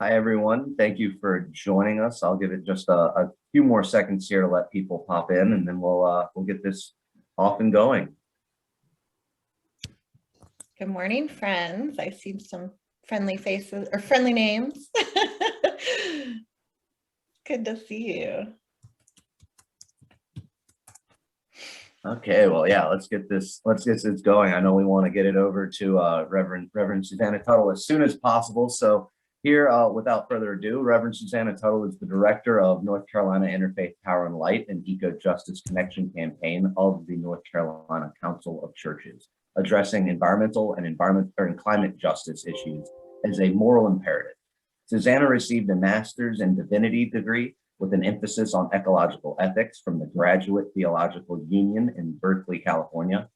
Hi, everyone. Thank you for joining us. I'll give it just a few more seconds here to let people pop in, and then we'll get this off and going. Good morning, friends. I see some friendly faces or friendly names. Good to see you. Okay, well, yeah, let's get this going. I know we want to get it over to Reverend Susanna Tuttle as soon as possible. So here, without further ado, Reverend Susanna Tuttle is the director of North Carolina Interfaith Power and Light and Eco Justice Connection campaign of the North Carolina Council of Churches, addressing environmental and climate justice issues as a moral imperative. Susanna received a master's in divinity degree with an emphasis on ecological ethics from the Graduate Theological Union in Berkeley, California.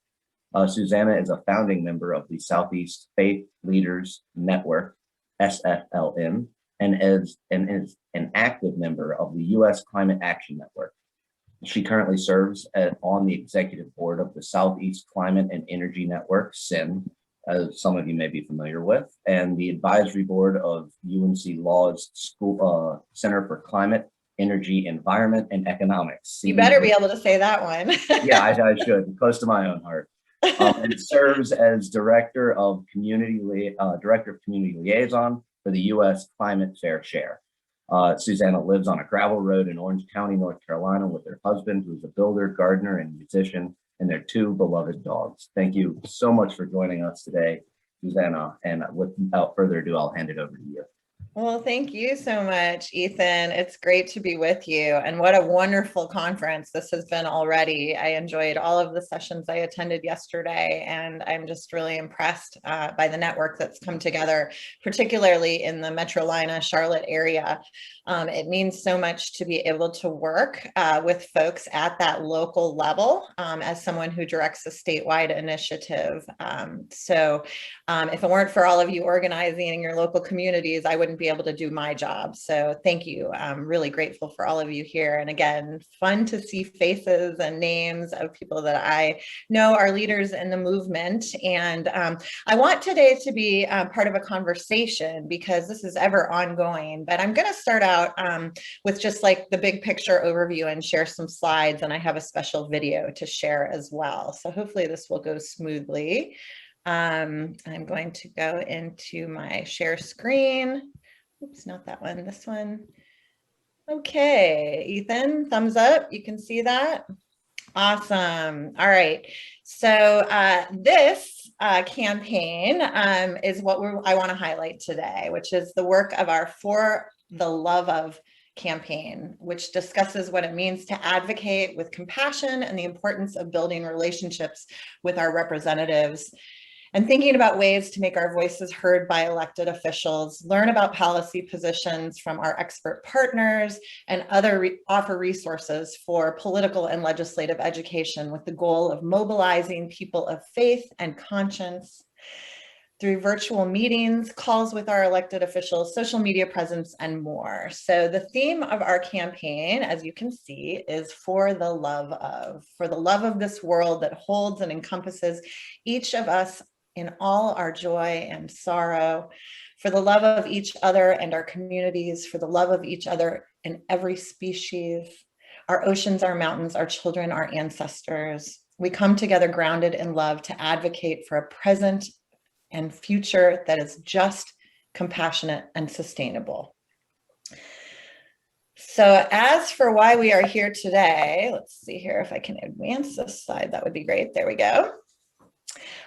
Susanna is a founding member of the Southeast Faith Leaders Network, SFLN, and is an active member of the U.S. Climate Action Network. She currently serves on the executive board of the Southeast Climate and Energy Network, SIN, as some of you may be familiar with, and the advisory board of UNC Law's Center for Climate, Energy, Environment, and Economics. You better be able to say that one. Yeah, I should, close to my own heart. And serves as Director of Community Liaison for the U.S. Climate Fair Share. Susanna lives on a gravel road in Orange County, North Carolina, with her husband, who is a builder, gardener, and musician, and their two beloved dogs. Thank you so much for joining us today, Susanna. And without further ado, I'll hand it over to you. Well, thank you so much, Ethan. It's great to be with you. And what a wonderful conference this has been already. I enjoyed all of the sessions I attended yesterday, and I'm just really impressed by the network that's come together, particularly in the Metrolina Charlotte area. It means so much to be able to work with folks at that local level as someone who directs a statewide initiative. If it weren't for all of you organizing in your local communities, I wouldn't be able to do my job. So thank you. I'm really grateful for all of you here. And again, fun to see faces and names of people that I know are leaders in the movement. And I want today to be part of a conversation because this is ever ongoing, but I'm going to start out with just like the big picture overview and share some slides. And I have a special video to share as well. So hopefully this will go smoothly. I'm going to go into my share screen. Oops, not that one, this one. Okay, Ethan, thumbs up. You can see that. Awesome. All right. So this campaign is what I want to highlight today, which is the work of our For the Love of campaign, which discusses what it means to advocate with compassion and the importance of building relationships with our representatives and thinking about ways to make our voices heard by elected officials, learn about policy positions from our expert partners, and offer resources for political and legislative education with the goal of mobilizing people of faith and conscience through virtual meetings, calls with our elected officials, social media presence, and more. So the theme of our campaign, as you can see, is for the love of this world that holds and encompasses each of us in all our joy and sorrow, for the love of each other and our communities, for the love of each other in every species, our oceans, our mountains, our children, our ancestors. We come together grounded in love to advocate for a present and future that is just, compassionate, and sustainable. So as for why we are here today, let's see here if I can advance this slide, that would be great. There we go.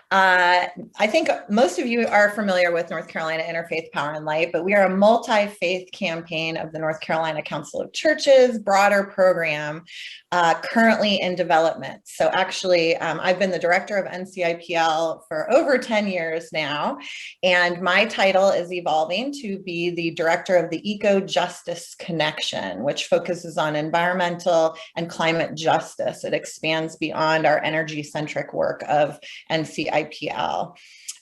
I think most of you are familiar with North Carolina Interfaith Power and Light, but we are a multi-faith campaign of the North Carolina Council of Churches, broader program, currently in development. So actually, I've been the director of NCIPL for over 10 years now, and my title is evolving to be the director of the Eco Justice Connection, which focuses on environmental and climate justice. It expands beyond our energy-centric work of NCIPL.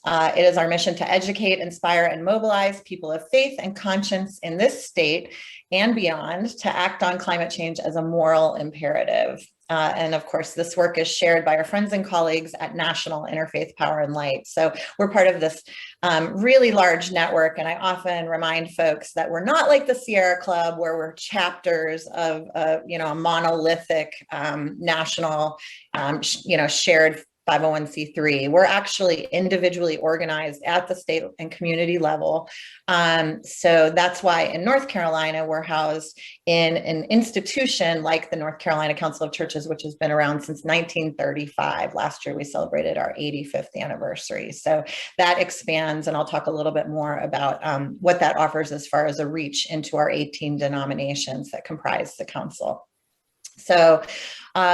It is our mission to educate, inspire, and mobilize people of faith and conscience in this state and beyond to act on climate change as a moral imperative. And of course, this work is shared by our friends and colleagues at National Interfaith Power and Light. So we're part of this really large network. And I often remind folks that we're not like the Sierra Club, where we're chapters of a monolithic national, shared 501c3. We're actually individually organized at the state and community level. So that's why in North Carolina, we're housed in an institution like the North Carolina Council of Churches, which has been around since 1935. Last year, we celebrated our 85th anniversary. So that expands, and I'll talk a little bit more about what that offers as far as a reach into our 18 denominations that comprise the council. So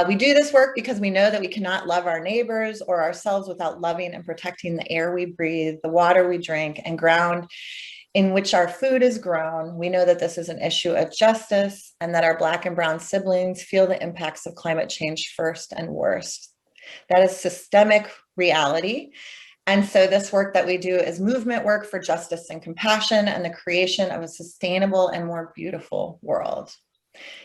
we do this work because we know that we cannot love our neighbors or ourselves without loving and protecting the air we breathe, the water we drink, and ground in which our food is grown. We know that this is an issue of justice and that our Black and Brown siblings feel the impacts of climate change first and worst. That is systemic reality. And so this work that we do is movement work for justice and compassion and the creation of a sustainable and more beautiful world.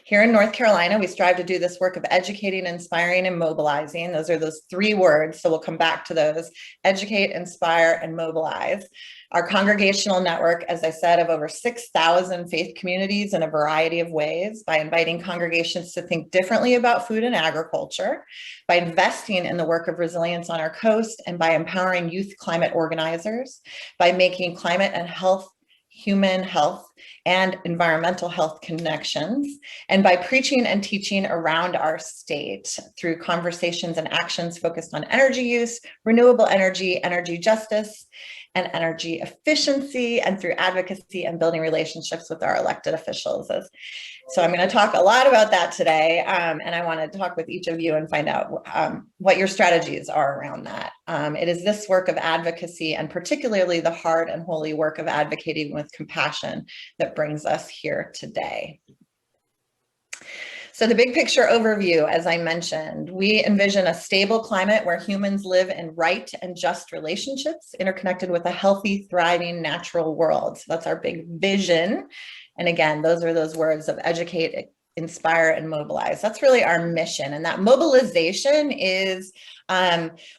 Here in North Carolina, we strive to do this work of educating, inspiring, and mobilizing. Those are those three words, so we'll come back to those: educate, inspire, and mobilize. Our congregational network, as I said, of over 6,000 faith communities in a variety of ways, by inviting congregations to think differently about food and agriculture, by investing in the work of resilience on our coast, and by empowering youth climate organizers, by making climate and health, human health, and environmental health connections, and by preaching and teaching around our state through conversations and actions focused on energy use, renewable energy, energy justice, and energy efficiency, and through advocacy and building relationships with our elected officials. So I'm going to talk a lot about that today, and I want to talk with each of you and find out what your strategies are around that. It is this work of advocacy, and particularly the hard and holy work of advocating with compassion, that brings us here today. So the big picture overview, as I mentioned, we envision a stable climate where humans live in right and just relationships, interconnected with a healthy, thriving, natural world. So that's our big vision. And again, those are those words of educate, inspire, and mobilize. That's really our mission. And that mobilization is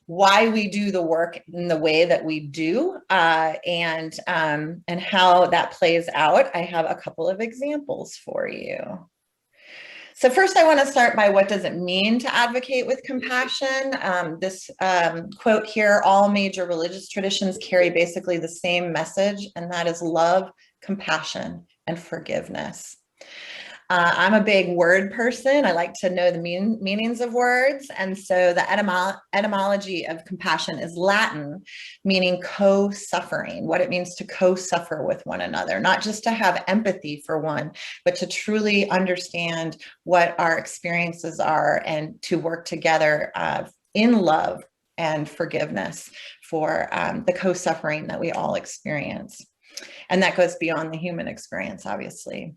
why we do the work in the way that we do, and how that plays out. I have a couple of examples for you. So first, I want to start by what does it mean to advocate with compassion? This quote here: all major religious traditions carry basically the same message, and that is love, compassion, and forgiveness. I'm a big word person. I like to know the meanings of words. And so the etymology of compassion is Latin, meaning co-suffering, what it means to co-suffer with one another, not just to have empathy for one, but to truly understand what our experiences are and to work together in love and forgiveness for the co-suffering that we all experience. And that goes beyond the human experience, obviously.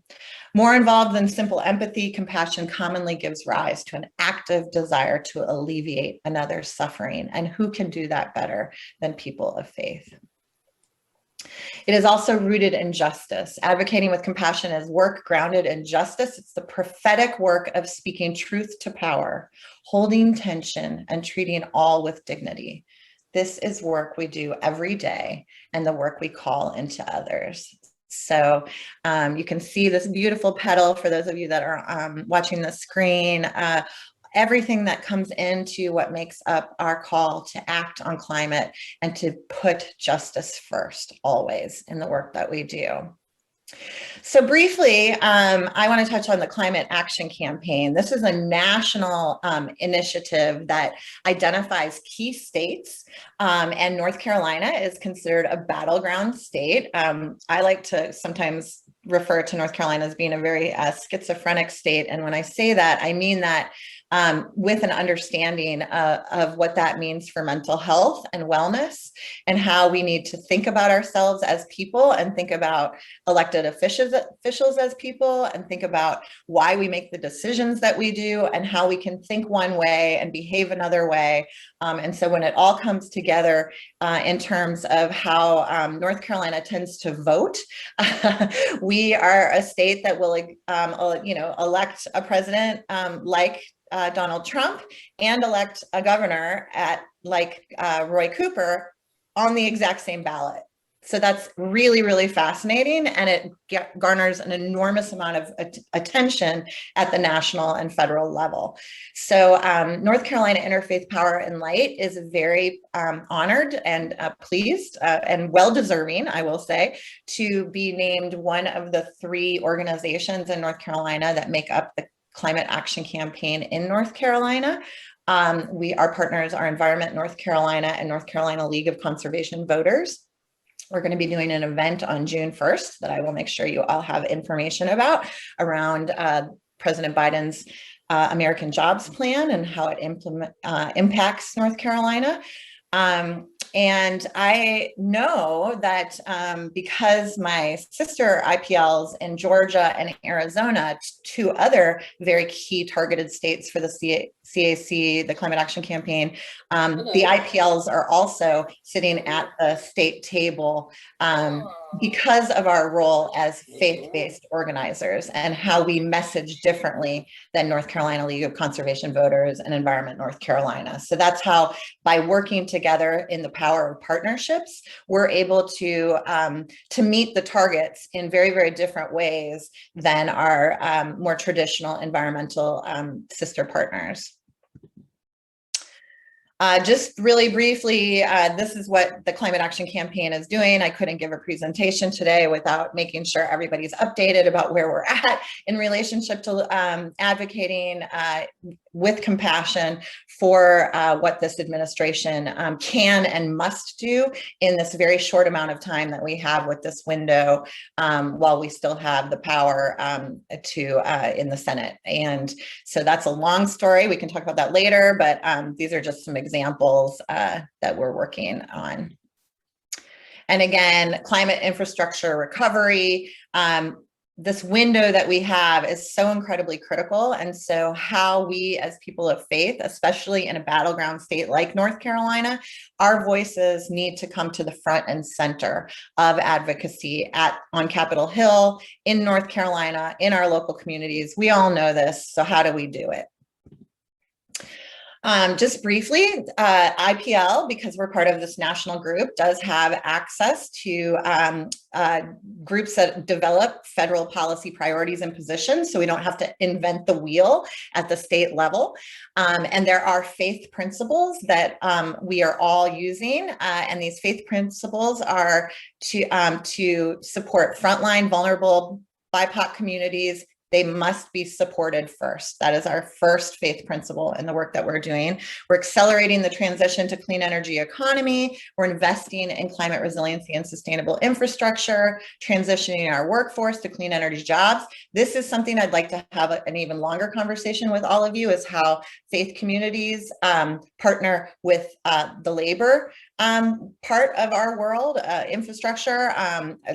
More involved than simple empathy, compassion commonly gives rise to an active desire to alleviate another's suffering. And who can do that better than people of faith? It is also rooted in justice. Advocating with compassion is work grounded in justice. It's the prophetic work of speaking truth to power, holding tension, and treating all with dignity. This is work we do every day and the work we call into others. So you can see this beautiful petal for those of you that are watching the screen. Everything that comes into what makes up our call to act on climate and to put justice first, always, in the work that we do. So briefly, I want to touch on the Climate Action Campaign. This is a national initiative that identifies key states, and North Carolina is considered a battleground state. I like to sometimes refer to North Carolina as being a very schizophrenic state. And when I say that, I mean that with an understanding of what that means for mental health and wellness, and how we need to think about ourselves as people and think about elected officials as people and think about why we make the decisions that we do and how we can think one way and behave another way. And so when it all comes together in terms of how North Carolina tends to vote, we are a state that will, elect a president like Donald Trump and elect a governor like Roy Cooper on the exact same ballot. So that's really, really fascinating, and it garners an enormous amount of attention at the national and federal level. So North Carolina Interfaith Power and Light is very honored and pleased and well-deserving, I will say, to be named one of the 3 organizations in North Carolina that make up the Climate Action Campaign in North Carolina. Our partners are Environment North Carolina and North Carolina League of Conservation Voters. We're going to be doing an event on June 1st that I will make sure you all have information about around President Biden's American Jobs Plan and how it impacts North Carolina. And I know that because my sister IPLs in Georgia and Arizona, 2 other very key targeted states for the CAC, the Climate Action Campaign, the IPLs are also sitting at the state table because of our role as faith-based organizers and how we message differently than North Carolina League of Conservation Voters and Environment North Carolina. So that's how, by working together in the power of partnerships, we're able to meet the targets in very, very different ways than our more traditional environmental sister partners. Just really briefly, this is what the Climate Action Campaign is doing. I couldn't give a presentation today without making sure everybody's updated about where we're at in relationship to advocating with compassion for what this administration can and must do in this very short amount of time that we have with this window, while we still have the power in the Senate. And so that's a long story. We can talk about that later, but these are just some examples that we're working on. And again, climate infrastructure recovery. This window that we have is so incredibly critical. And so how we as people of faith, especially in a battleground state like North Carolina, our voices need to come to the front and center of advocacy on Capitol Hill, in North Carolina, in our local communities. We all know this. So how do we do it? Just briefly, IPL, because we're part of this national group, does have access to groups that develop federal policy priorities and positions, so we don't have to invent the wheel at the state level. And there are faith principles that we are all using, and these faith principles are to support frontline, vulnerable BIPOC communities. They must be supported first. That is our first faith principle in the work that we're doing. We're accelerating the transition to clean energy economy. We're investing in climate resiliency and sustainable infrastructure, transitioning our workforce to clean energy jobs. This is something I'd like to have an even longer conversation with all of you, is how faith communities partner with the labor part of our world, infrastructure.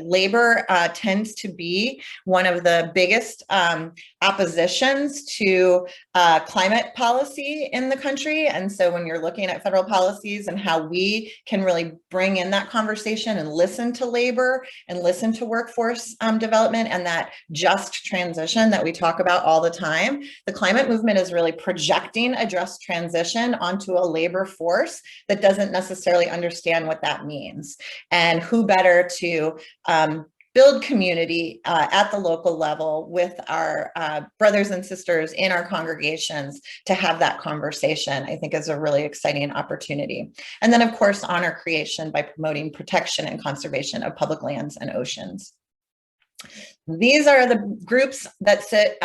Labor tends to be one of the biggest oppositions to climate policy in the country. And so when you're looking at federal policies and how we can really bring in that conversation and listen to labor and listen to workforce development and that just transition that we talk about all the time, the climate movement is really projecting a just transition onto a labor force that doesn't necessarily understand what that means. And who better to build community at the local level with our brothers and sisters in our congregations to have that conversation, I think is a really exciting opportunity. And then of course, honor creation by promoting protection and conservation of public lands and oceans. These are the groups that sit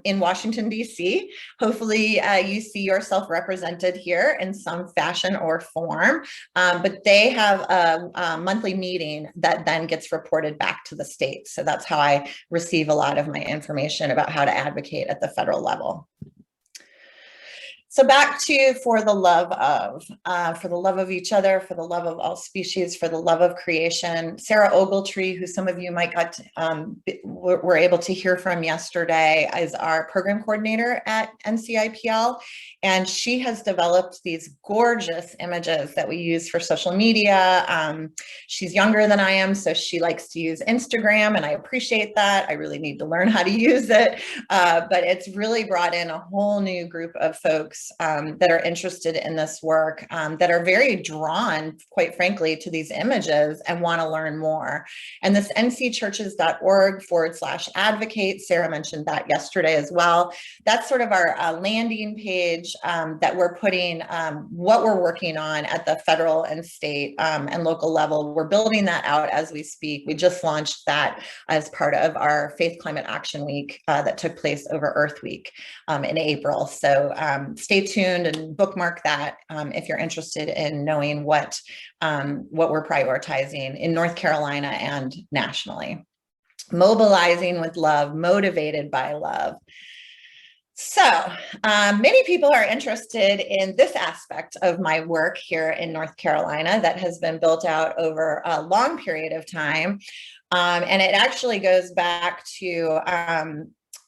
in Washington, D.C. Hopefully you see yourself represented here in some fashion or form, but they have a monthly meeting that then gets reported back to the state. So that's how I receive a lot of my information about how to advocate at the federal level. So back to for the love of each other, for the love of all species, for the love of creation. Sarah Ogletree, who some of you might were able to hear from yesterday, is our program coordinator at NCIPL. And she has developed these gorgeous images that we use for social media. She's younger than I am, so she likes to use Instagram, and I appreciate that. I really need to learn how to use it. But it's really brought in a whole new group of folks that are interested in this work, that are very drawn, quite frankly, to these images and want to learn more. And this ncchurches.org/advocate, Sarah mentioned that yesterday as well. That's sort of our landing page that we're putting what we're working on at the federal and state and local level. We're building that out as we speak. We just launched that as part of our Faith Climate Action Week that took place over Earth Week in April. So stay tuned and bookmark that if you're interested in knowing what we're prioritizing in North Carolina and nationally. Mobilizing with love, motivated by love. So many people are interested in this aspect of my work here in North Carolina that has been built out over a long period of time. And it actually goes back to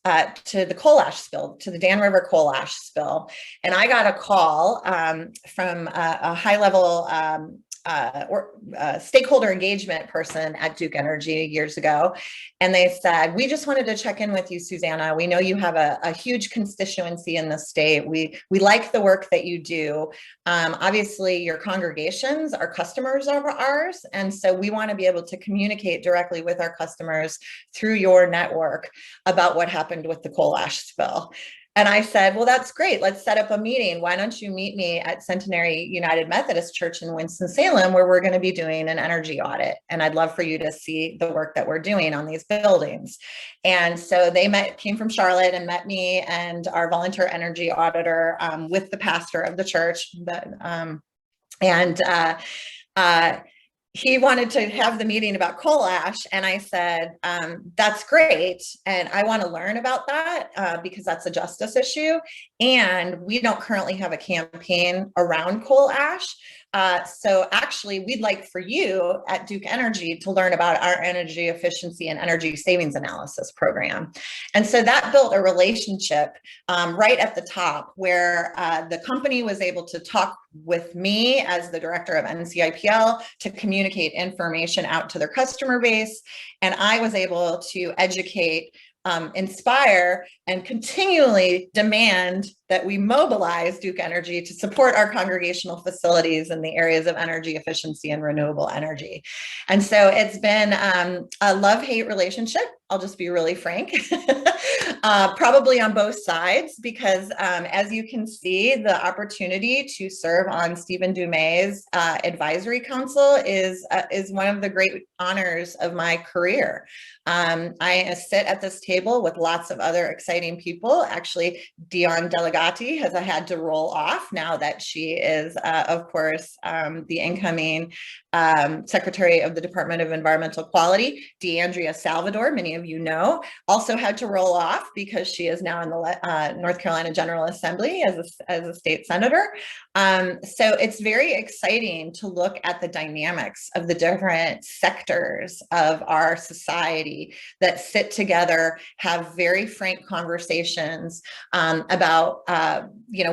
the coal ash spill, to the Dan River coal ash spill. And I got a call from a high-level stakeholder engagement person at Duke Energy years ago. And they said, we just wanted to check in with you, Susanna. We know you have a huge constituency in the state. We like the work that you do. Obviously, your congregations are customers of ours. And so we want to be able to communicate directly with our customers through your network about what happened with the coal ash spill. And I said, well, that's great. Let's set up a meeting. Why don't you meet me at Centenary United Methodist Church in Winston-Salem, where we're going to be doing an energy audit. And I'd love for you to see the work that we're doing on these buildings. And so they came from Charlotte and met me and our volunteer energy auditor with the pastor of the church. He wanted to have the meeting about coal ash. And I said, that's great. And I want to learn about that because that's a justice issue. And we don't currently have a campaign around coal ash. So actually, we'd like for you at Duke Energy to learn about our energy efficiency and energy savings analysis program. And so that built a relationship right at the top where the company was able to talk with me as the director of NCIPL to communicate information out to their customer base. And I was able to educate, inspire, and continually demand that we mobilize Duke Energy to support our congregational facilities in the areas of energy efficiency and renewable energy. And so it's been a love-hate relationship. I'll just be really frank, probably on both sides, because as you can see, the opportunity to serve on Stephen Dumay's advisory council is one of the great honors of my career. I sit at this table with lots of other exciting people. Actually, Dion Delegati has had to roll off now that she is, of course, the incoming Secretary of the Department of Environmental Quality. DeAndrea Salvador, many of you know, also had to roll off because she is now in the North Carolina General Assembly as a state senator. So it's very exciting to look at the dynamics of the different sectors of our society that sit together, have very frank conversations about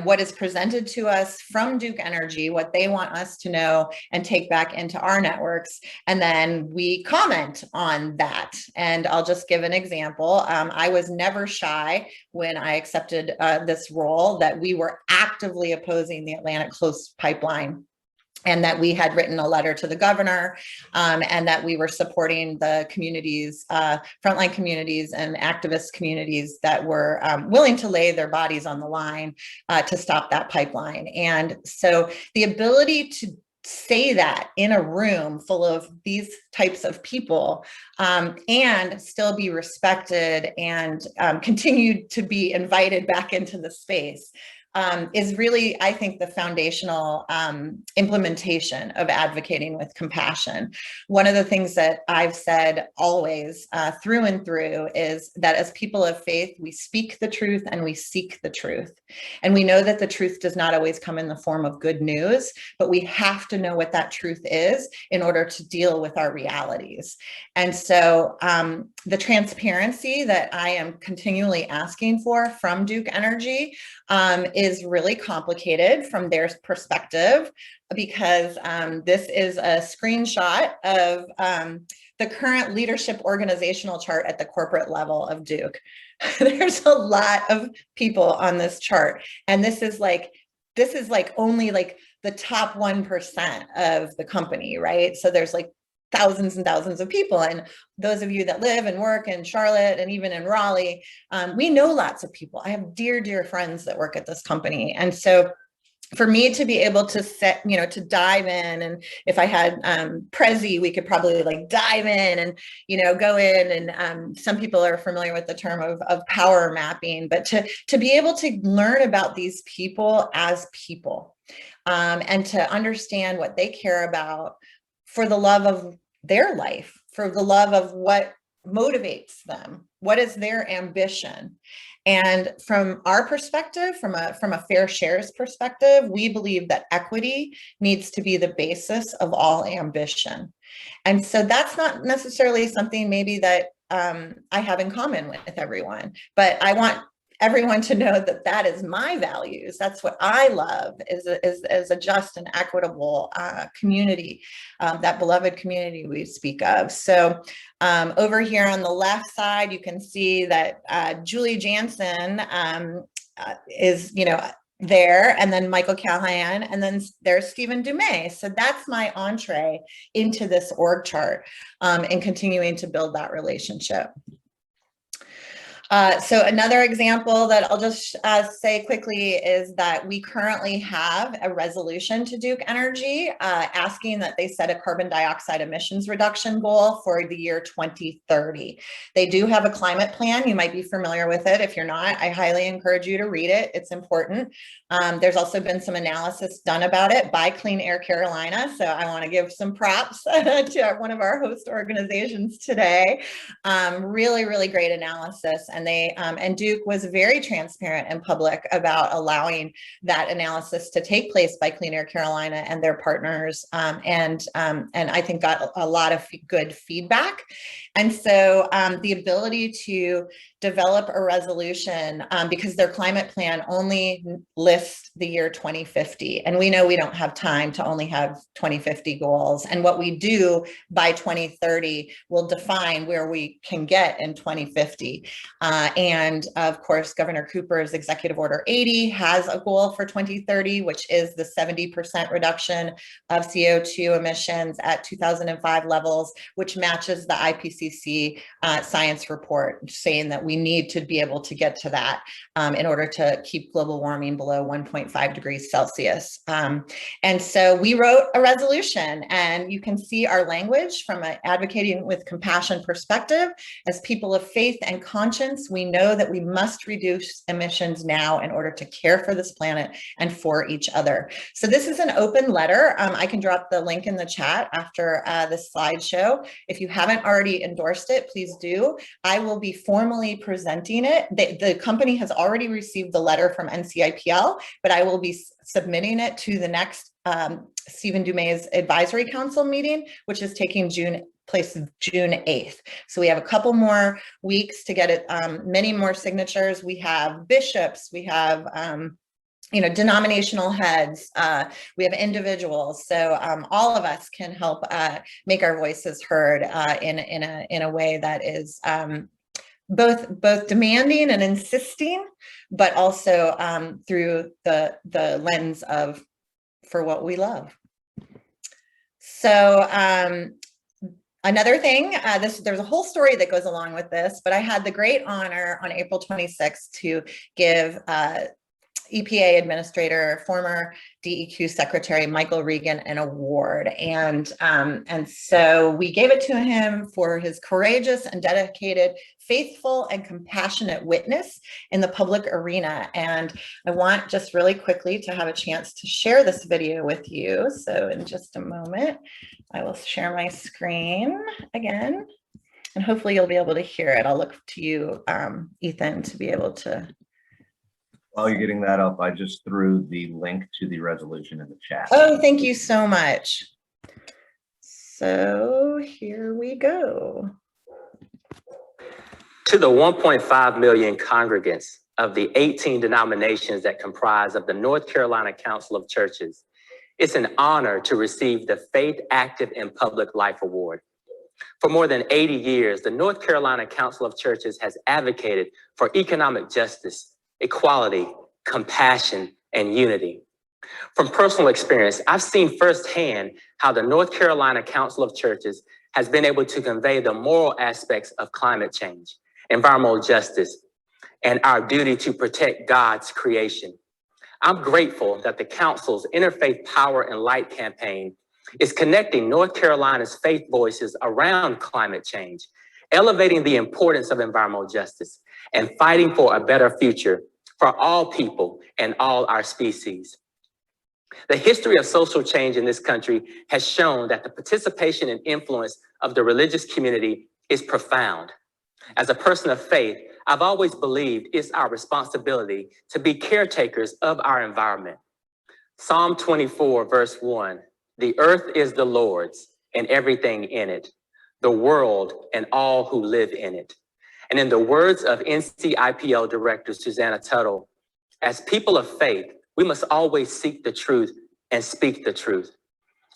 what is presented to us from Duke Energy, what they want us to know and take back into our networks. And then we comment on that. And I'll just give an example. I was never shy when I accepted this role that we were actively opposing the Atlantic Coast Pipeline, and that we had written a letter to the governor, and that we were supporting the communities, frontline communities and activist communities that were willing to lay their bodies on the line to stop that pipeline. And so the ability to say that in a room full of these types of people and still be respected and continue to be invited back into the space is really, I think, the foundational implementation of advocating with compassion. One of the things that I've said always through and through is that as people of faith, we speak the truth and we seek the truth. And we know that the truth does not always come in the form of good news, but we have to know what that truth is in order to deal with our realities. And so the transparency that I am continually asking for from Duke Energy is really complicated from their perspective, because this is a screenshot of the current leadership organizational chart at the corporate level of Duke. There's a lot of people on this chart, and this is like only like the top 1% of the company, right? So there's like thousands and thousands of people. And those of you that live and work in Charlotte and even in Raleigh, we know lots of people. I have dear, dear friends that work at this company. And so for me to be able to set, to dive in, and if I had Prezi, we could probably like dive in and, go in, and some people are familiar with the term of power mapping, but to be able to learn about these people as people, and to understand what they care about for the love of their life, for the love of what motivates them, what is their ambition. And from our perspective, from a fair shares perspective, we believe that equity needs to be the basis of all ambition. And so that's not necessarily something maybe that I have in common with everyone, but I want everyone to know that that is my values. That's what I love, is a just and equitable community, that beloved community we speak of. So over here on the left side, you can see that Julie Jansen is, there, and then Michael Callahan, and then there's Stephen Dumais. So that's my entree into this org chart, and continuing to build that relationship. So another example that I'll just say quickly is that we currently have a resolution to Duke Energy asking that they set a carbon dioxide emissions reduction goal for the year 2030. They do have a climate plan. You might be familiar with it. If you're not, I highly encourage you to read it. It's important. There's also been some analysis done about it by Clean Air Carolina. So I want to give some props to one of our host organizations today. Really, really great analysis. And Duke was very transparent and public about allowing that analysis to take place by Clean Air Carolina and their partners, and I think got a lot of good feedback. And so the ability to develop a resolution, because their climate plan only lists the year 2050, and we know we don't have time to only have 2050 goals, and what we do by 2030 will define where we can get in 2050. And of course, Governor Cooper's Executive Order 80 has a goal for 2030, which is the 70% reduction of CO2 emissions at 2005 levels, which matches the IPCC science report, saying that we need to be able to get to that in order to keep global warming below 1.5 degrees Celsius. And so we wrote a resolution, and you can see our language from an advocating with compassion perspective. As people of faith and conscience, we know that we must reduce emissions now in order to care for this planet and for each other. So this is an open letter. I can drop the link in the chat after this slideshow. If you haven't already endorsed it, please do. I will be formally presenting it. The company has already received the letter from NCIPL, but I will be submitting it to the next Stephen Dumais Advisory Council meeting, which is taking place June 8th. So we have a couple more weeks to get it, many more signatures. We have bishops, we have denominational heads, we have individuals. So all of us can help make our voices heard in a way that is both demanding and insisting, but also through the lens of for what we love. So another thing, there's a whole story that goes along with this, but I had the great honor on April 26th to give EPA Administrator, former DEQ Secretary Michael Regan an award. And so we gave it to him for his courageous and dedicated, faithful and compassionate witness in the public arena. And I want just really quickly to have a chance to share this video with you. So in just a moment, I will share my screen again, and hopefully you'll be able to hear it. I'll look to you, Ethan, to be able to. While you're getting that up, I just threw the link to the resolution in the chat. Oh, thank you so much. So here we go. To the 1.5 million congregants of the 18 denominations that comprise of the North Carolina Council of Churches, it's an honor to receive the Faith Active in Public Life Award. For more than 80 years, the North Carolina Council of Churches has advocated for economic justice, equality, compassion, and unity. From personal experience, I've seen firsthand how the North Carolina Council of Churches has been able to convey the moral aspects of climate change, environmental justice, and our duty to protect God's creation. I'm grateful that the Council's Interfaith Power and Light campaign is connecting North Carolina's faith voices around climate change, elevating the importance of environmental justice, and fighting for a better future for all people and all our species. The history of social change in this country has shown that the participation and influence of the religious community is profound. As a person of faith, I've always believed it's our responsibility to be caretakers of our environment. Psalm 24, verse 1, "The earth is the Lord's and everything in it, the world and all who live in it." And in the words of NCIPL Director Susanna Tuttle, as people of faith, we must always seek the truth and speak the truth.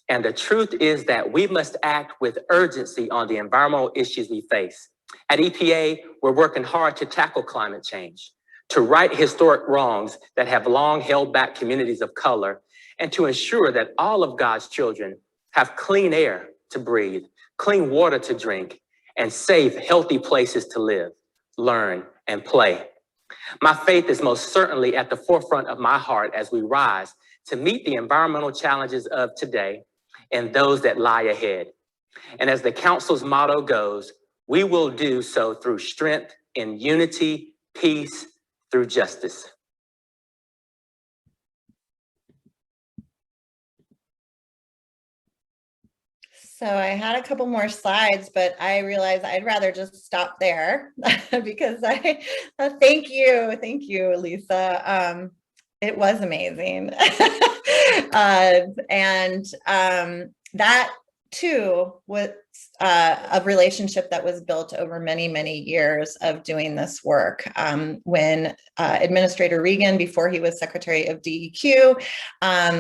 And the truth is that we must act with urgency on the environmental issues we face. At EPA, we're working hard to tackle climate change, to right historic wrongs that have long held back communities of color, and to ensure that all of God's children have clean air to breathe, clean water to drink, and safe, healthy places to live, learn, and play. My faith is most certainly at the forefront of my heart as we rise to meet the environmental challenges of today and those that lie ahead. And as the Council's motto goes, we will do so through strength in unity, peace, through justice. So I had a couple more slides, but I realized I'd rather just stop there because thank you, Lisa. It was amazing. That too was a relationship that was built over many, many years of doing this work. When Administrator Regan, before he was Secretary of DEQ,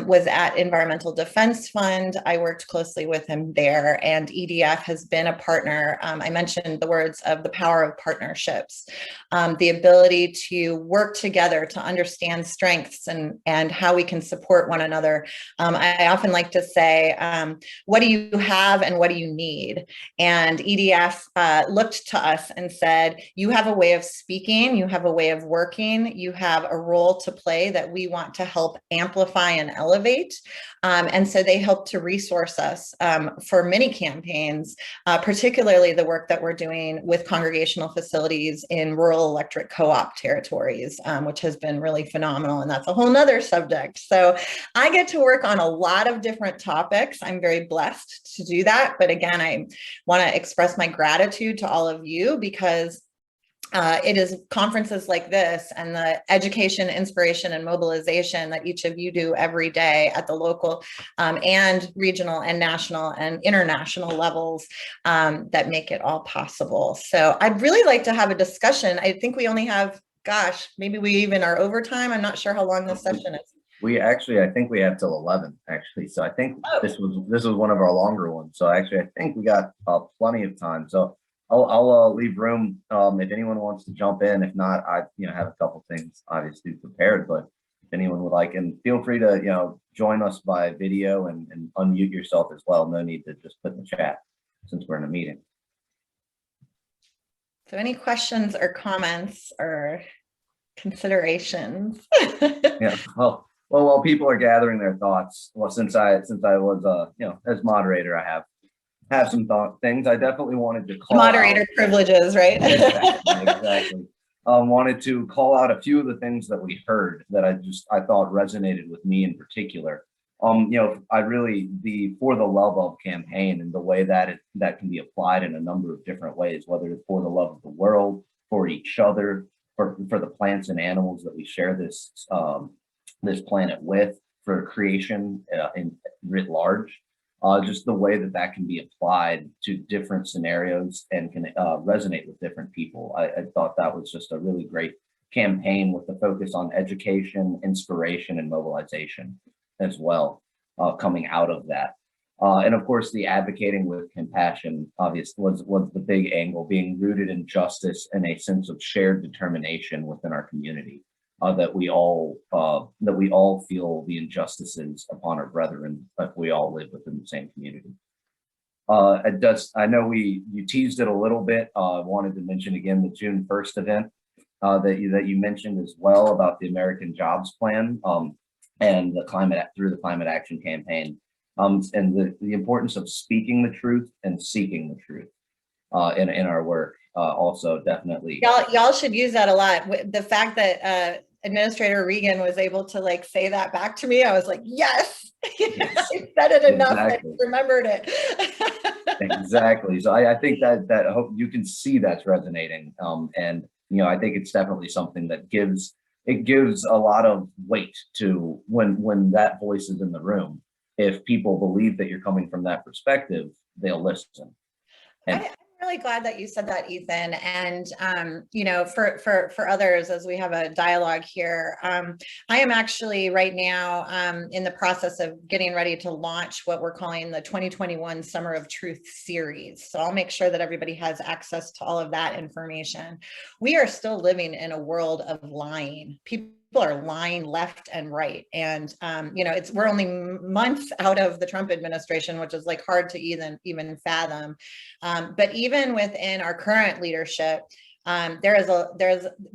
was at Environmental Defense Fund, I worked closely with him there, and EDF has been a partner. I mentioned the words of the power of partnerships, the ability to work together to understand strengths and how we can support one another. I often like to say, what do you have and what do you need? And EDF looked to us and said, you have a way of speaking, you have a way of working, you have a role to play that we want to help amplify and elevate. And so they helped to resource us for many campaigns, particularly the work that we're doing with congregational facilities in rural electric co-op territories, which has been really phenomenal. And that's a whole nother subject. So I get to work on a lot of different topics. I'm very blessed to do that. But again, I want to express my gratitude to all of you because it is conferences like this and the education, inspiration, and mobilization that each of you do every day at the local and regional and national and international levels that make it all possible. So I'd really like to have a discussion. I think we only have, gosh, maybe we even are over time. I'm not sure how long this session is. We actually, I think we have till 11 actually. So I think this was one of our longer ones. So actually, I think we got plenty of time. So I'll leave room if anyone wants to jump in. If not, I have a couple things obviously prepared, but if anyone would like, and feel free to join us by video and unmute yourself as well. No need to just put in the chat since we're in a meeting. So any questions or comments or Considerations. Yeah. Well, while people are gathering their thoughts, well, since I was as moderator, I have some things. I definitely wanted to call Moderator out. privileges, right? Exactly. Wanted to call out a few of the things that we heard that I thought resonated with me in particular. I really, the For the Love Of campaign, and the way that can be applied in a number of different ways, whether it's for the love of the world, for each other, for the plants and animals that we share this planet with, for creation in writ large. Just the way that can be applied to different scenarios and can resonate with different people. I thought that was just a really great campaign with the focus on education, inspiration, and mobilization as well, coming out of that. And of course, the advocating with compassion obviously was the big angle, being rooted in justice and a sense of shared determination within our community. That we all feel the injustices upon our brethren, but we all live within the same community. I know you teased it a little bit. I wanted to mention again the June 1st event that you mentioned as well, about the American Jobs Plan, and through the climate action campaign, and the importance of speaking the truth and seeking the truth in our work. Also, definitely. Y'all should use that a lot. The fact that Administrator Regan was able to say that back to me, I was like, yes, Yes. I said it enough. Exactly. I remembered it. Exactly. So I think that I hope you can see that's resonating. And I think it's definitely something that gives a lot of weight to when that voice is in the room. If people believe that you're coming from that perspective, they'll listen. And I'm really glad that you said that, Ethan. And for others, as we have a dialogue here, I am actually right now in the process of getting ready to launch what we're calling the 2021 Summer of Truth series. So I'll make sure that everybody has access to all of that information. We are still living in a world of lying. People are lying left and right. And, we're only months out of the Trump administration, which is hard to even fathom. But even within our current leadership,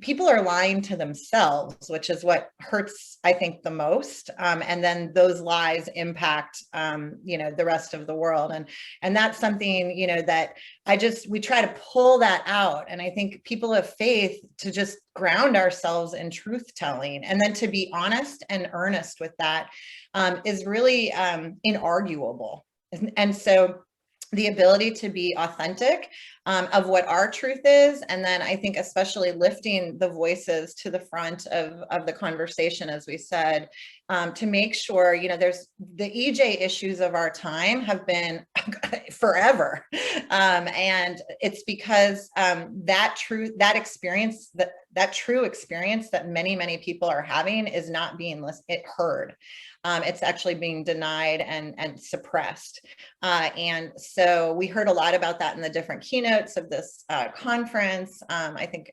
people are lying to themselves, which is what hurts, I think, the most. And then those lies impact, the rest of the world. And that's something, that we try to pull that out. And I think people of faith to just ground ourselves in truth telling, and then to be honest and earnest with that is really inarguable. And so the ability to be authentic of what our truth is, and then I think especially lifting the voices to the front of the conversation, as we said, to make sure, there's the EJ issues of our time have been forever. And it's because that true experience that many, many people are having is not being heard. It's actually being denied and suppressed. And so we heard a lot about that in the different keynotes of this conference. I think,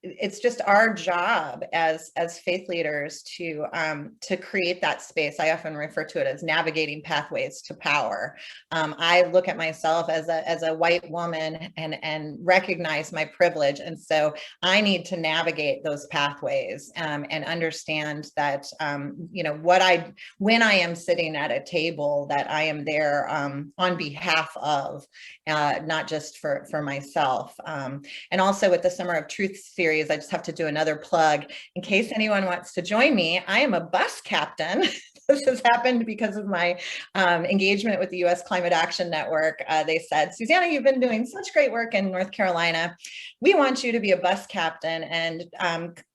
it's just our job as faith leaders to create that space. I often refer to it as navigating pathways to power. I look at myself as a white woman and recognize my privilege. And so I need to navigate those pathways and understand that, when I am sitting at a table, that I am there on behalf of, not just for myself. And also with the Summer of Truth series, I just have to do another plug in case anyone wants to join me. I am a bus captain. This has happened because of my engagement with the U.S. Climate Action Network. They said, Susanna, you've been doing such great work in North Carolina. We want you to be a bus captain and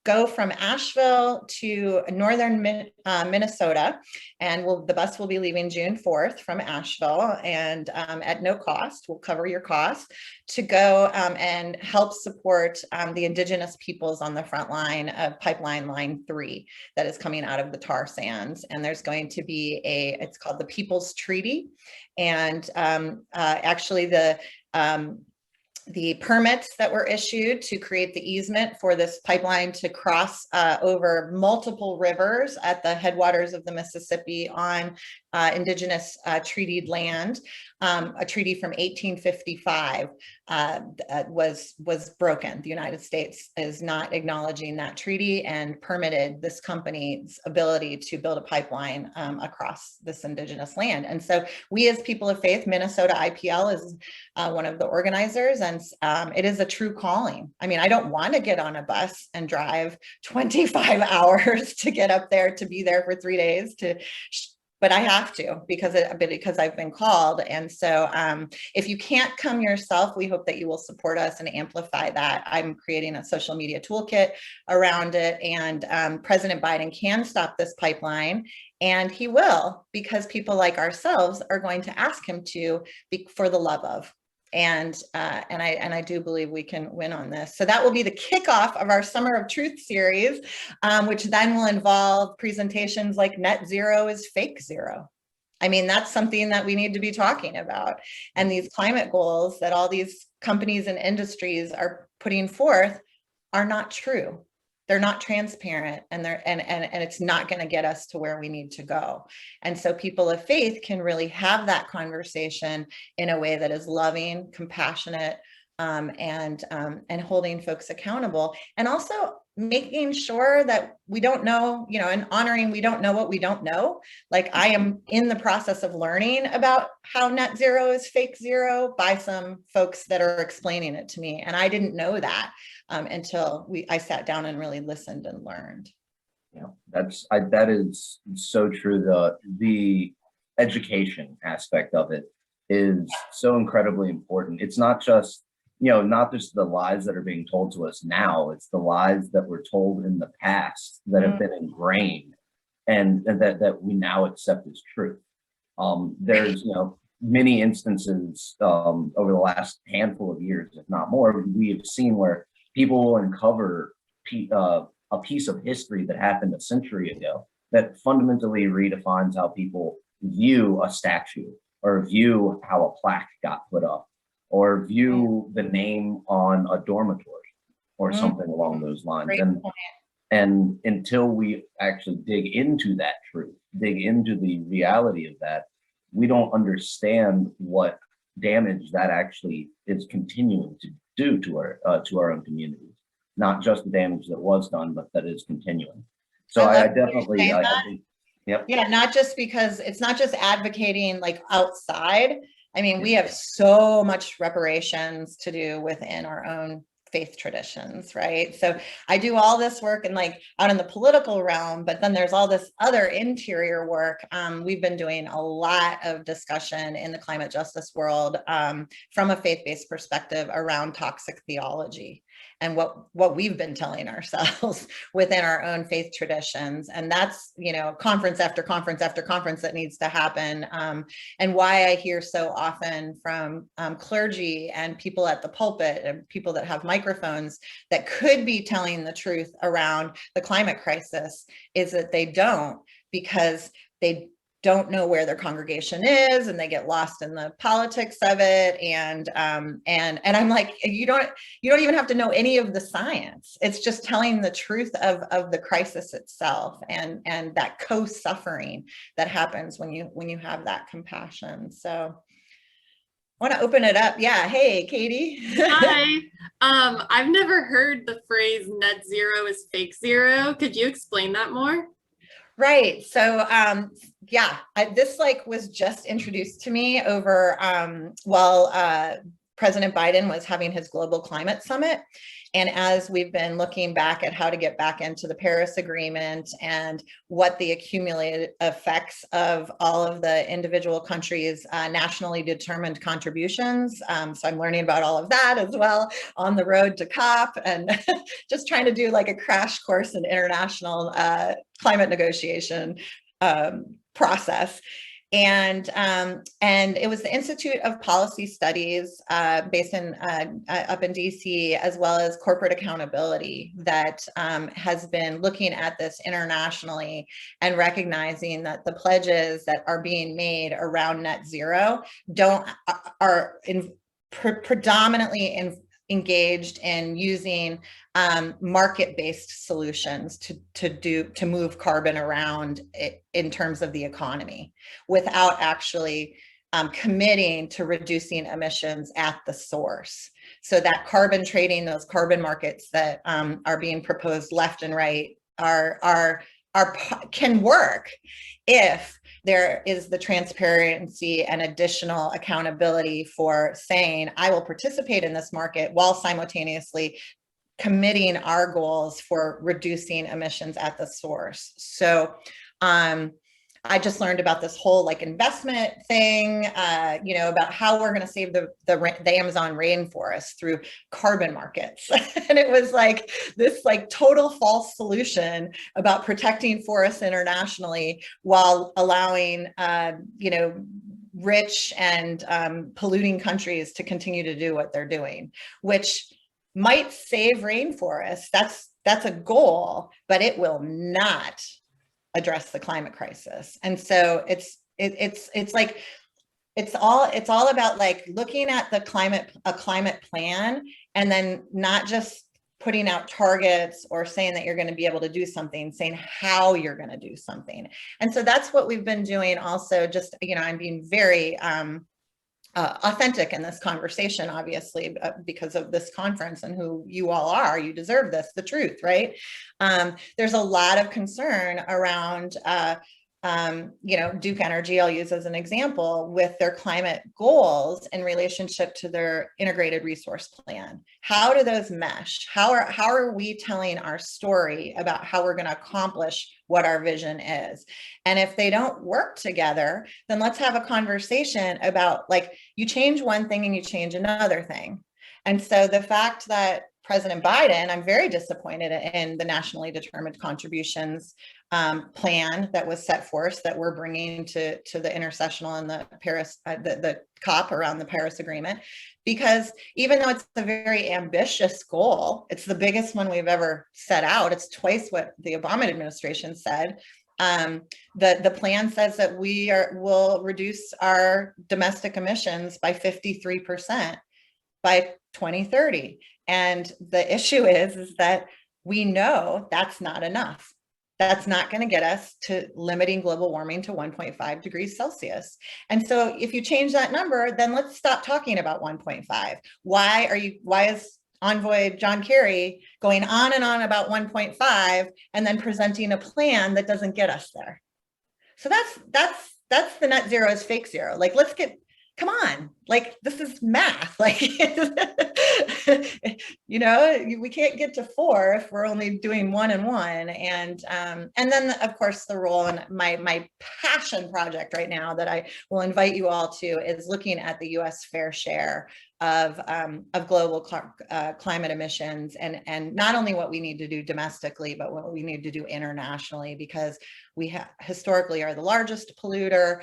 go from Asheville to northern Minnesota. And the bus will be leaving June 4th from Asheville, and at no cost, we'll cover your cost, to go and help support the indigenous peoples on the front line of pipeline line 3 that is coming out of the tar sands. And there's going to be it's called the People's Treaty. And actually the permits that were issued to create the easement for this pipeline to cross over multiple rivers at the headwaters of the Mississippi on indigenous treated land. A treaty from 1855 was broken. The United States is not acknowledging that treaty and permitted this company's ability to build a pipeline across this indigenous land. And so we, as people of faith, Minnesota IPL is one of the organizers, and it is a true calling. I mean, I don't want to get on a bus and drive 25 hours to get up there, to be there for 3 days, but I have to because I've been called. And so if you can't come yourself, we hope that you will support us and amplify that. I'm creating a social media toolkit around it, and President Biden can stop this pipeline, and he will, because people like ourselves are going to ask him to, for the love of. And I do believe we can win on this. So that will be the kickoff of our Summer of Truth series, which then will involve presentations like net zero is fake zero. I mean, that's something that we need to be talking about. And these climate goals that all these companies and industries are putting forth are not true. They're not transparent, and it's not going to get us to where we need to go. And so people of faith can really have that conversation in a way that is loving, compassionate, and holding folks accountable, and also making sure that we don't know, and honoring we don't know what we don't know. Like, I am in the process of learning about how net zero is fake zero by some folks that are explaining it to me, and I didn't know that until I sat down and really listened and learned. Yeah, that is so true. The education aspect of it is so incredibly important. It's not just the lies that are being told to us now, it's the lies that were told in the past that have been ingrained and that we now accept as truth. There's, many instances over the last handful of years, if not more, we have seen where people will uncover a piece of history that happened a century ago that fundamentally redefines how people view a statue, or view how a plaque got put up, or view the name on a dormitory, or something along those lines. And until we actually dig into that truth, dig into the reality of that, we don't understand what damage that actually is continuing to do to our own communities. Not just the damage that was done, but that is continuing. So I definitely, yep. Yeah, not just because it's not just advocating like outside. I mean, we have so much reparations to do within our own faith traditions, right? So I do all this work and like out in the political realm, but then there's all this other interior work. We've been doing a lot of discussion in the climate justice world from a faith-based perspective around toxic theology and what we've been telling ourselves within our own faith traditions. And that's, conference after conference after conference that needs to happen. And why I hear so often from clergy and people at the pulpit and people that have microphones that could be telling the truth around the climate crisis is that they don't, because they don't know where their congregation is, and they get lost in the politics of it. And I'm like, you don't even have to know any of the science. It's just telling the truth of the crisis itself, and that co-suffering that happens when you have that compassion. So I want to open it up. Yeah. Hey, Katie. Hi. I've never heard the phrase net zero is fake zero. Could you explain that more? Right. So, this was just introduced to me over while President Biden was having his global climate summit. And as we've been looking back at how to get back into the Paris Agreement and what the accumulated effects of all of the individual countries' nationally determined contributions. So I'm learning about all of that as well on the road to COP, and just trying to do like a crash course in international climate negotiation process. And it was the Institute of Policy Studies based in up in DC, as well as corporate accountability, that has been looking at this internationally and recognizing that the pledges that are being made around net zero are predominantly engaged in using market-based solutions to move carbon around in terms of the economy without actually committing to reducing emissions at the source. So that carbon trading, those carbon markets that are being proposed left and right can work if there is the transparency and additional accountability for saying, I will participate in this market while simultaneously committing our goals for reducing emissions at the source. So I just learned about this whole like investment thing, about how we're going to save the Amazon rainforest through carbon markets. And it was like this like total false solution about protecting forests internationally while allowing, rich and polluting countries to continue to do what they're doing, which might save rainforests. That's a goal, but it will not address the climate crisis. And so it's all about like looking at a climate plan and then not just putting out targets or saying that you're going to be able to do something, saying how you're going to do something. And so that's what we've been doing also. Just, I'm being very authentic in this conversation, obviously, because of this conference and who you all are. You deserve this, the truth, right? There's a lot of concern around, Duke Energy, I'll use as an example, with their climate goals in relationship to their integrated resource plan. How do those mesh? How are we telling our story about how we're going to accomplish what our vision is? And if they don't work together, then let's have a conversation about, like, you change one thing and you change another thing. And so the fact that President Biden, I'm very disappointed in the nationally determined contributions plan that was set forth that we're bringing to the intersessional and the Paris, the COP around the Paris Agreement, because even though it's a very ambitious goal, it's the biggest one we've ever set out. It's twice what the Obama administration said. The plan says that will reduce our domestic emissions by 53% by 2030. And the issue is that we know that's not enough. That's not going to get us to limiting global warming to 1.5 degrees Celsius. And so if you change that number, then let's stop talking about 1.5. Why is Envoy John Kerry going on and on about 1.5 and then presenting a plan that doesn't get us there? So that's the net zero is fake zero. Like, come on, like, this is math. Like, we can't get to 4 if we're only doing 1 and 1. And then of course the role, and my passion project right now that I will invite you all to is looking at the US fair share of global climate emissions, and not only what we need to do domestically, but what we need to do internationally, because we historically are the largest polluter.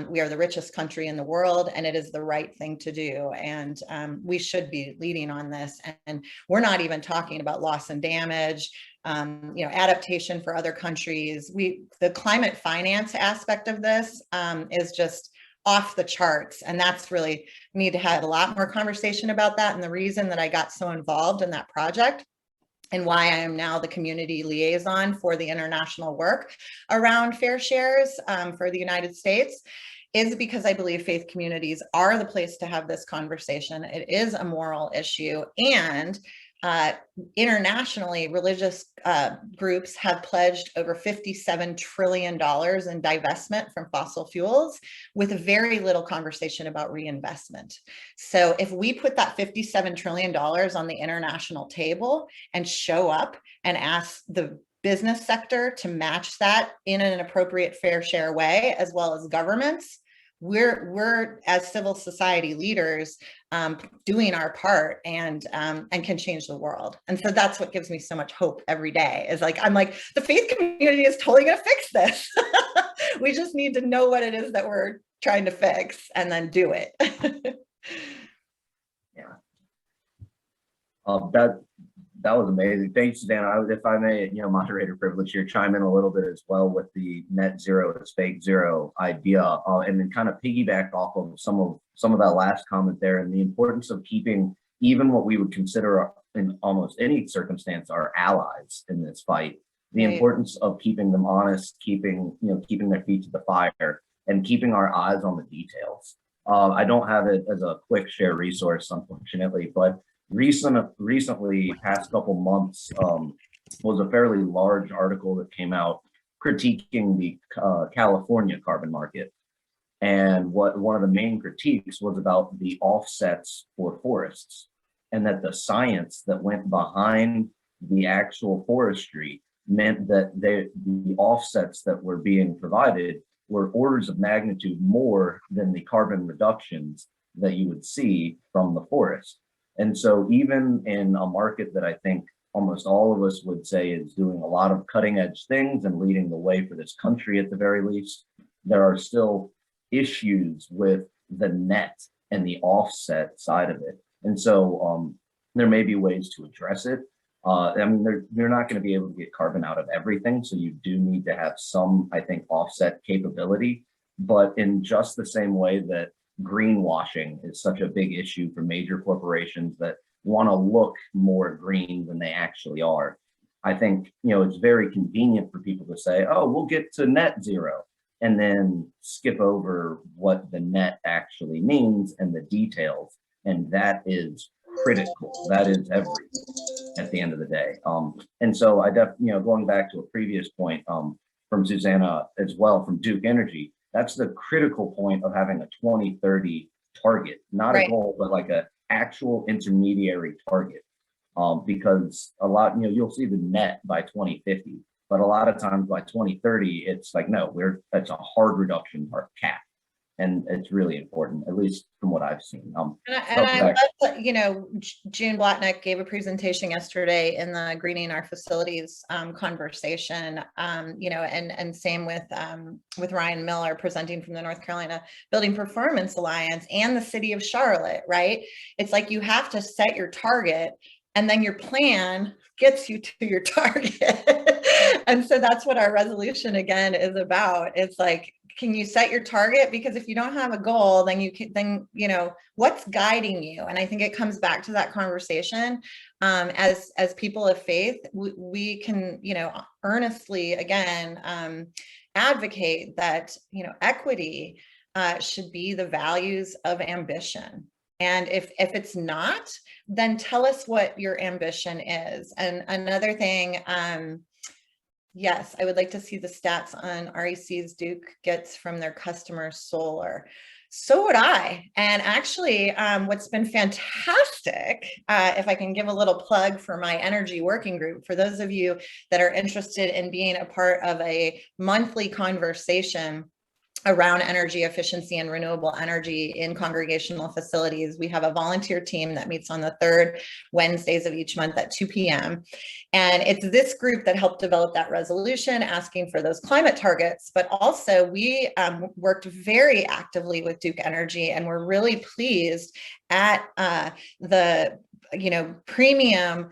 We are the richest country in the world, and it is the right thing to do. And we should be leading on this. And we're not even talking about loss and damage, adaptation for other countries. The climate finance aspect of this is just off the charts. And that's really, we need to have a lot more conversation about that. And the reason that I got so involved in that project and why I am now the community liaison for the international work around fair shares for the United States is because I believe faith communities are the place to have this conversation. It is a moral issue, and internationally, religious groups have pledged over $57 trillion in divestment from fossil fuels with very little conversation about reinvestment. So if we put that $57 trillion on the international table and show up and ask the business sector to match that in an appropriate fair share way, as well as governments, we're as civil society leaders doing our part and can change the world. And so that's what gives me so much hope every day, is like, I'm like, the faith community is totally going to fix this. We just need to know what it is that we're trying to fix and then do it. Yeah. That was amazing. Thanks, Susanna. If I may, moderator privilege here, chime in a little bit as well with the net zero is fake zero idea, and then kind of piggyback off of some of that last comment there, and the importance of keeping even what we would consider in almost any circumstance our allies in this fight, the Right. importance of keeping them honest, keeping their feet to the fire, and keeping our eyes on the details. I don't have it as a quick share resource, unfortunately, but recently, past couple months, was a fairly large article that came out critiquing the California carbon market. And what one of the main critiques was about the offsets for forests, and that the science that went behind the actual forestry meant that the offsets that were being provided were orders of magnitude more than the carbon reductions that you would see from the forest. And so even in a market that I think almost all of us would say is doing a lot of cutting edge things and leading the way for this country at the very least, there are still issues with the net and the offset side of it. And so there may be ways to address it. I mean, they're not going to be able to get carbon out of everything. So you do need to have some, I think, offset capability. But in just the same way that greenwashing is such a big issue for major corporations that want to look more green than they actually are, I think, it's very convenient for people to say, oh, we'll get to net zero, and then skip over what the net actually means and the details. And that is critical. That is everything at the end of the day. And so I going back to a previous point from Susanna as well, from Duke Energy, that's the critical point of having a 2030 target, not a goal, but like a actual intermediary target. Because a lot, you'll see the net by 2050, but a lot of times by 2030, it's like, no, that's a hard reduction cap. And it's really important, at least from what I've seen. I love that, June Blatnick gave a presentation yesterday in the Greening Our Facilities conversation, and same with Ryan Miller presenting from the North Carolina Building Performance Alliance and the city of Charlotte, right? It's like you have to set your target and then your plan gets you to your target. And so that's what our resolution again is about. It's like, can you set your target? Because if you don't have a goal, then what's guiding you? And I think it comes back to that conversation. As people of faith, we can, earnestly again, advocate that, equity should be the values of ambition. And if it's not, then tell us what your ambition is. And another thing, yes, I would like to see the stats on RECs Duke gets from their customer solar. So would I. And actually, what's been fantastic, if I can give a little plug for my energy working group, for those of you that are interested in being a part of a monthly conversation around energy efficiency and renewable energy in congregational facilities. We have a volunteer team that meets on the third Wednesdays of each month at 2 p.m. And it's this group that helped develop that resolution asking for those climate targets. But also we worked very actively with Duke Energy, and we're really pleased at the premium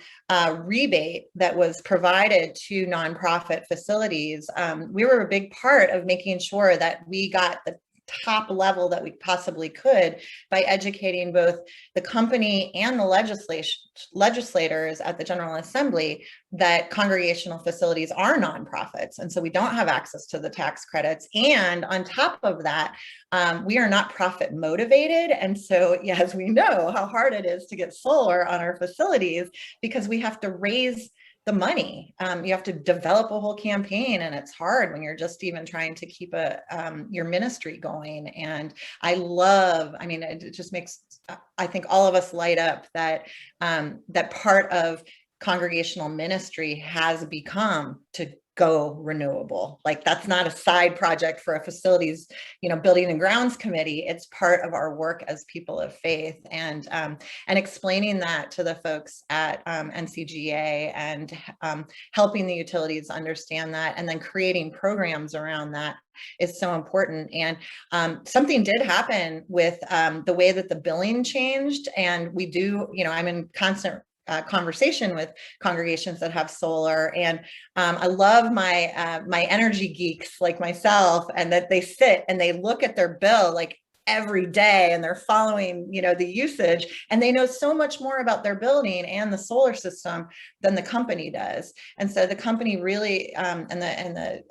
rebate that was provided to nonprofit facilities. We were a big part of making sure that we got the top level that we possibly could by educating both the company and the legislators at the General Assembly that congregational facilities are nonprofits. And so we don't have access to the tax credits. And on top of that, we are not profit motivated. And so, as we know how hard it is to get solar on our facilities because we have to raise the money. You have to develop a whole campaign, and it's hard when you're just even trying to keep your ministry going. And it just makes, I think, all of us light up that that part of congregational ministry has become to go renewable. Like, that's not a side project for a facilities, building and grounds committee. It's part of our work as people of faith, and explaining that to the folks at NCGA and helping the utilities understand that, and then creating programs around that is so important. And something did happen with the way that the billing changed, and we do, I'm in constant conversation with congregations that have solar, and I love my my energy geeks like myself, and that they sit and they look at their bill like every day, and they're following, the usage, and they know so much more about their building and the solar system than the company does. And so the company really, and the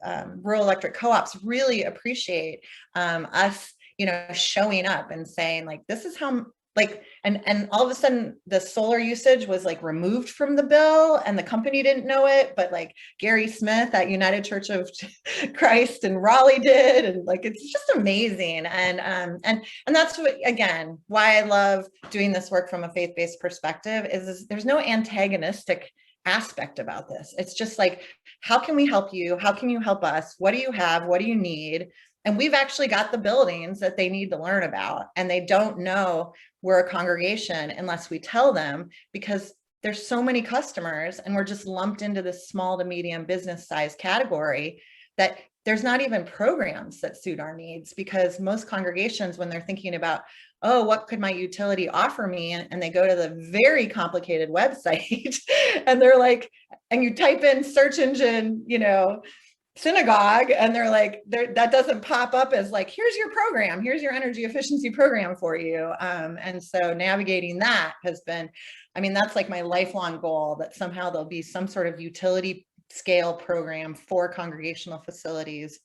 rural electric co-ops really appreciate us, showing up and saying, like, this is how, like, and all of a sudden the solar usage was like removed from the bill, and the company didn't know it, but like Gary Smith at United Church of Christ in Raleigh did, and like, it's just amazing. And that's what, again, why I love doing this work from a faith-based perspective is there's no antagonistic aspect about this. It's just like, how can we help you? How can you help us? What do you have? What do you need? And we've actually got the buildings that they need to learn about, and they don't know we're a congregation unless we tell them, because there's so many customers and we're just lumped into this small to medium business size category that there's not even programs that suit our needs, because most congregations, when they're thinking about, oh, what could my utility offer me? And they go to the very complicated website and they're like, and you type in search engine, synagogue, and they're like, that doesn't pop up as like, here's your program, here's your energy efficiency program for you. And so navigating that has been, that's like my lifelong goal, that somehow there'll be some sort of utility scale program for congregational facilities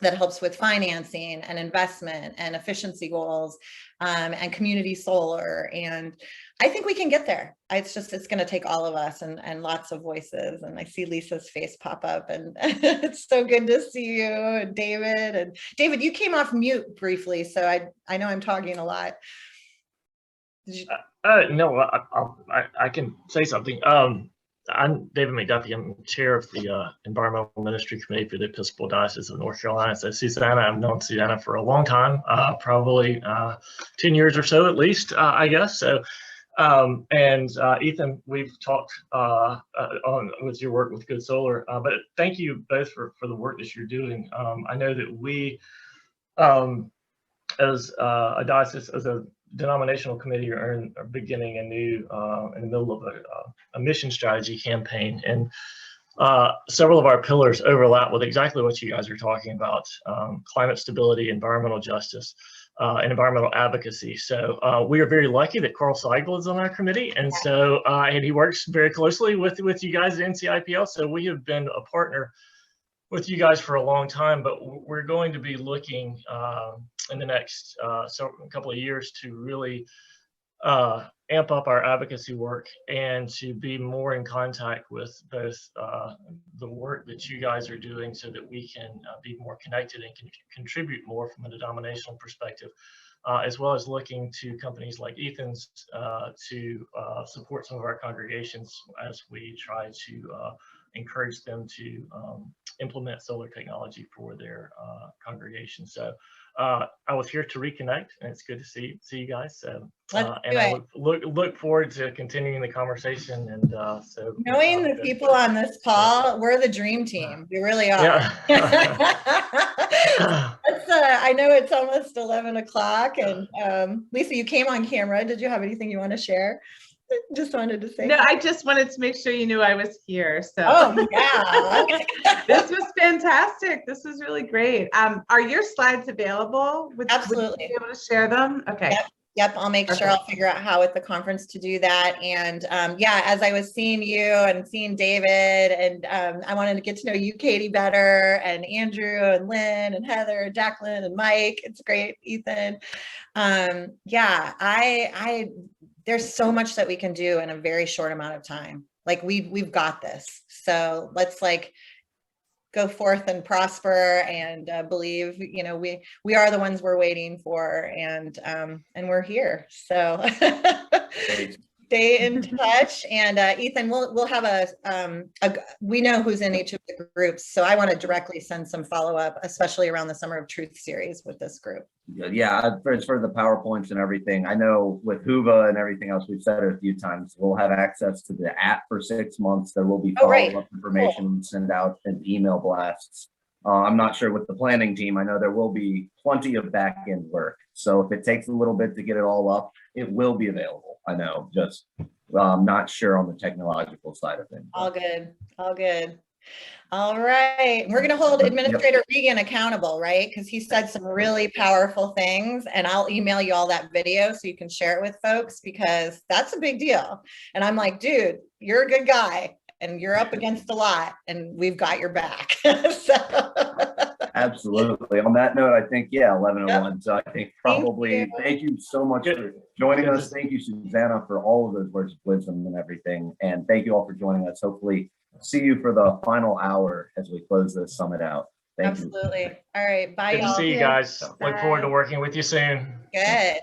that helps with financing and investment and efficiency goals, and community solar. And I think we can get there. It's going to take all of us and lots of voices. And I see Lisa's face pop up, and it's so good to see you, and David. And David, you came off mute briefly, so I know I'm talking a lot. No, I can say something. I'm David McDuffie. I'm chair of the Environmental Ministry Committee for the Episcopal Diocese of North Carolina. So Susanna, I've known Susanna for a long time, probably 10 years or so at least, I guess. So, and Ethan, we've talked on with your work with Good Solar, but thank you both for the work that you're doing. I know that we, as a diocese, as a denominational committee, are beginning a new, in the middle of a mission strategy campaign, and several of our pillars overlap with exactly what you guys are talking about: climate stability, environmental justice, and environmental advocacy. So we are very lucky that Carl Seigel is on our committee, and so and he works very closely with you guys at NCIPL. So we have been a partner with you guys for a long time, but we're going to be looking in the next couple of years to really amp up our advocacy work and to be more in contact with both the work that you guys are doing, so that we can be more connected and can contribute more from a denominational perspective, as well as looking to companies like Ethan's to support some of our congregations as we try to encourage them to implement solar technology for their congregation. So I was here to reconnect, and it's good to see you guys. So and I look forward to continuing the conversation. And so knowing the people on this call, we're the dream team. We really are. Yeah. I know it's almost 11 o'clock, and Lisa, you came on camera. Did you have anything you want to share? Just wanted to say. No, I just wanted to make sure you knew I was here. So. Oh yeah. This was fantastic. This is really great. Are your slides available? Absolutely. Would you be able to share them? Okay. Yep. I'll make sure I'll figure out how at the conference to do that. And yeah, as I was seeing you and seeing David, and I wanted to get to know you, Katie, better, and Andrew and Lynn and Heather, Jacqueline and Mike. It's great, Ethan. Yeah, there's so much that we can do in a very short amount of time. Like we've got this. So let's go forth and prosper and believe, we are the ones we're waiting for, and we're here. So stay in touch. And Ethan, we'll have we know who's in each of the groups. So I want to directly send some follow-up, especially around the Summer of Truth series with this group. Yeah, for the PowerPoints and everything. I know with Huva and everything else, we've said it a few times, we'll have access to the app for 6 months. There will be follow-up information. Cool. Send out an email blasts. I'm not sure with the planning team. I know there will be plenty of back-end work. So if it takes a little bit to get it all up, it will be available. I know, just I'm not sure on the technological side of things. All good. All good. All right, we're gonna hold Administrator Regan accountable, right? Because he said some really powerful things, and I'll email you all that video so you can share it with folks, because that's a big deal. And I'm like, dude, you're a good guy and you're up against a lot and we've got your back. So. Absolutely. On that note, I think, yeah, 11:01. So I think probably, thank you so much for joining us. Thank you, Susanna, for all of those words of wisdom and everything. And thank you all for joining us. Hopefully see you for the final hour as we close this summit out. Thank you. Absolutely. All right. Bye, Good to y'all. see you guys. Look forward to working with you soon. Good.